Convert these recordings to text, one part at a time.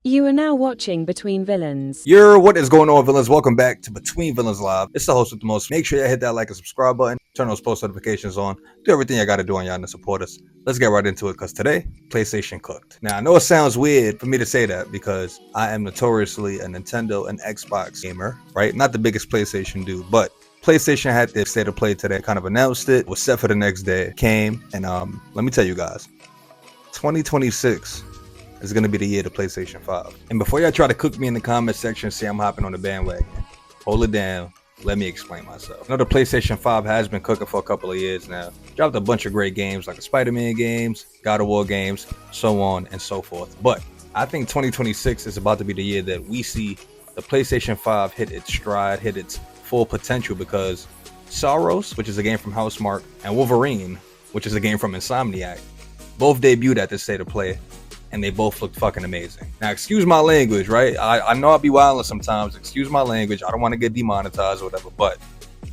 You are now watching Between Villains. What is going on, villains? Welcome back to Between Villains Live. It's the host with the most. Make sure you hit that like and subscribe button, turn those post notifications on, do everything I gotta do on y'all to support us. Let's get right into it, because today, PlayStation cooked. Now, I know it sounds weird for me to say that because I am notoriously a Nintendo and Xbox gamer, right? Not the biggest PlayStation dude, but PlayStation had their state of play today, kind of announced it, was set for the next day, came, and let me tell you guys, 2026 is going to be the year of PlayStation 5. And before y'all try to cook me in the comment section, say I'm hopping on the bandwagon, hold it down, let me explain myself. I know the PlayStation 5 has been cooking for a couple of years now. Dropped a bunch of great games like the Spider-Man games, God of War games, so on and so forth. But I think 2026 is about to be the year that we see the PlayStation 5 hit its stride, hit its full potential, because Sarros, which is a game from Housemarque, and Wolverine, which is a game from Insomniac, both debuted at this state of play, and they both looked fucking amazing. Now, excuse my language, right? I know I'll be wilding sometimes. Excuse my language. I don't want to get demonetized or whatever, but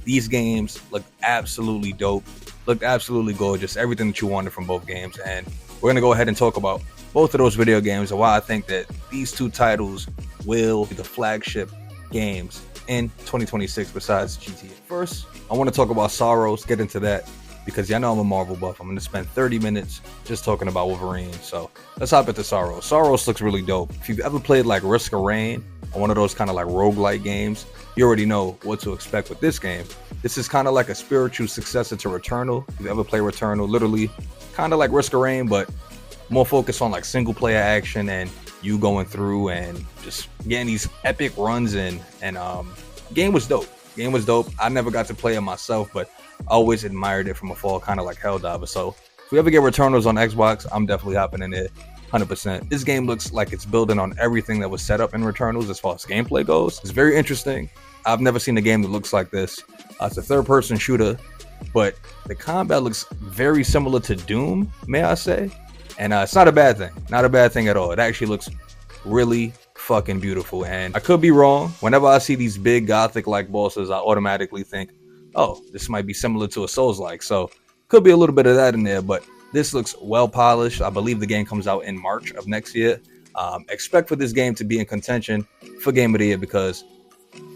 these games looked absolutely dope, looked absolutely gorgeous, everything that you wanted from both games. And we're going to go ahead and talk about both of those video games and why I think that these two titles will be the flagship games in 2026 besides GTA. First, I want to talk about Sarros, get into that, because y'all know I'm a Marvel buff. I'm going to spend 30 minutes just talking about Wolverine. So let's hop into Sarros. Sarros looks really dope. If you've ever played like Risk of Rain, or one of those kind of like roguelike games, you already know what to expect with this game. This is kind of like a spiritual successor to Returnal. If you ever play Returnal, literally kind of like Risk of Rain, but more focused on like single player action and you going through and just getting these epic runs in. And game was dope. Game was dope. I never got to play it myself, but I always admired it from afar, kind of like Helldiver. So if we ever get Returnals on Xbox, I'm definitely hopping in it 100%. This game looks like it's building on everything that was set up in Returnals as far as gameplay goes. It's very interesting. I've never seen a game that looks like this. It's a third-person shooter, but the combat looks very similar to Doom, may I say. And it's not a bad thing. Not a bad thing at all. It actually looks really fucking beautiful. And I could be wrong. Whenever I see these big gothic-like bosses, I automatically think, oh, this might be similar to a Souls-like. So could be a little bit of that in there, but this looks well polished. I believe the game comes out in March of next year. Expect for this game to be in contention for Game of the Year, because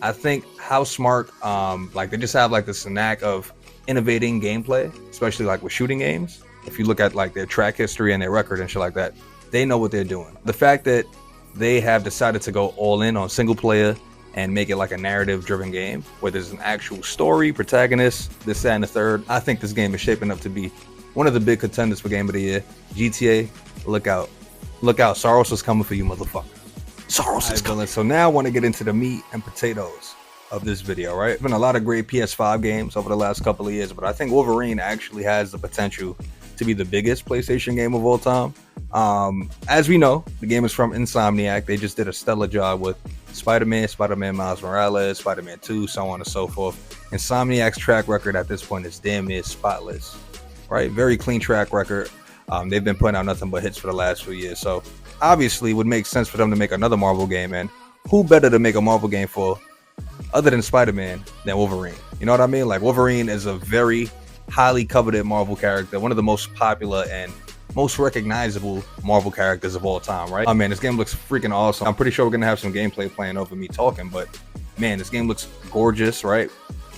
I think Housemarque, like they just have like this knack of innovating gameplay, especially like with shooting games. If you look at like their track history and their record and shit like that, they know what they're doing. The fact that they have decided to go all in on single player and make it like a narrative driven game where there's an actual story, protagonist, this, that, and the third. I think this game is shaping up to be one of the big contenders for Game of the Year. GTA, look out. Look out. Sarros is coming for you, motherfucker. Sarros is coming. So now I want to get into the meat and potatoes of this video, right? There's been a lot of great PS5 games over the last couple of years, but I think Wolverine actually has the potential to be the biggest PlayStation game of all time. As we know, the game is from Insomniac. They just did a stellar job with Spider-Man, Spider-Man Miles Morales, Spider-Man 2, so on and so forth. Insomniac's track record at this point is damn near spotless, right? Very clean track record. They've been putting out nothing but hits for the last few years. So obviously it would make sense for them to make another Marvel game. And who better to make a Marvel game for, other than Spider-Man, than Wolverine? You know what I mean? Like, Wolverine is a very highly coveted Marvel character, one of the most popular and most recognizable Marvel characters of all time, right? Oh man, this game looks freaking awesome. I'm pretty sure we're gonna have some gameplay playing over me talking, but man, this game looks gorgeous, right?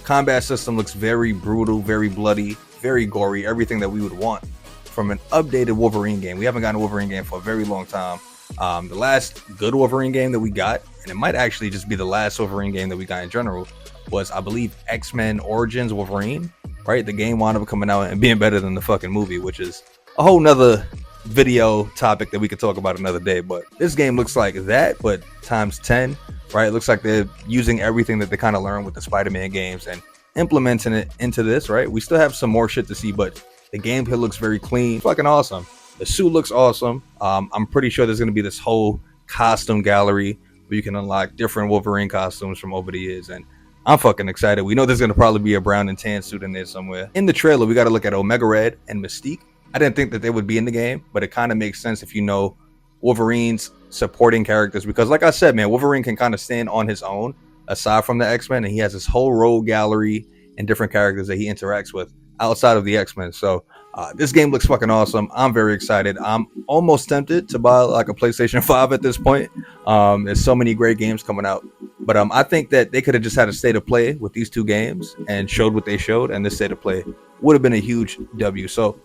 Combat system looks very brutal, very bloody, very gory, everything that we would want from an updated Wolverine game. We haven't gotten a Wolverine game for a very long time. The last good Wolverine game that we got, and it might actually just be the last Wolverine game that we got in general, was, I believe, X-Men Origins Wolverine, right? The game wound up coming out and being better than the fucking movie, which is a whole nother video topic that we could talk about another day. But this game looks like that, but times 10, right? It looks like they're using everything that they kind of learned with the Spider-Man games and implementing it into this, right? We still have some more shit to see, but the gameplay looks very clean, fucking awesome. The suit looks awesome. I'm pretty sure there's going to be this whole costume gallery where you can unlock different Wolverine costumes from over the years, and I'm fucking excited. We know there's going to probably be a brown and tan suit in there somewhere. In the trailer, we got to look at Omega Red and Mystique. I didn't think that they would be in the game, but it kind of makes sense if you know Wolverine's supporting characters, because like I said, man, Wolverine can kind of stand on his own aside from the X-Men, and he has this whole rogue gallery and different characters that he interacts with outside of the X-Men. So This game looks fucking awesome. I'm very excited. I'm almost tempted to buy like a PlayStation 5 at this point. There's so many great games coming out. But I think that they could have just had a state of play with these two games and showed what they showed, and this state of play would have been a huge W. So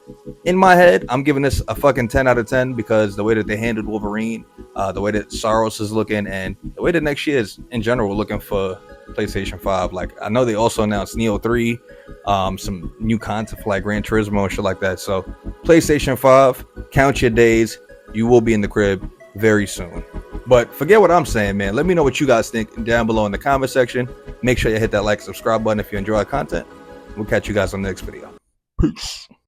in my head, I'm giving this a fucking 10 out of 10 because the way that they handled Wolverine, the way that Sarros is looking, and the way that next year is in general looking for PlayStation 5. Like, I know they also announced Neo 3, some new content for like Gran Turismo and shit like that. So PlayStation 5, count your days. You will be in the crib very soon. But forget what I'm saying, man. Let me know what you guys think down below in the comment section. Make sure you hit that like, subscribe button if you enjoy our content. We'll catch you guys on the next video. Peace.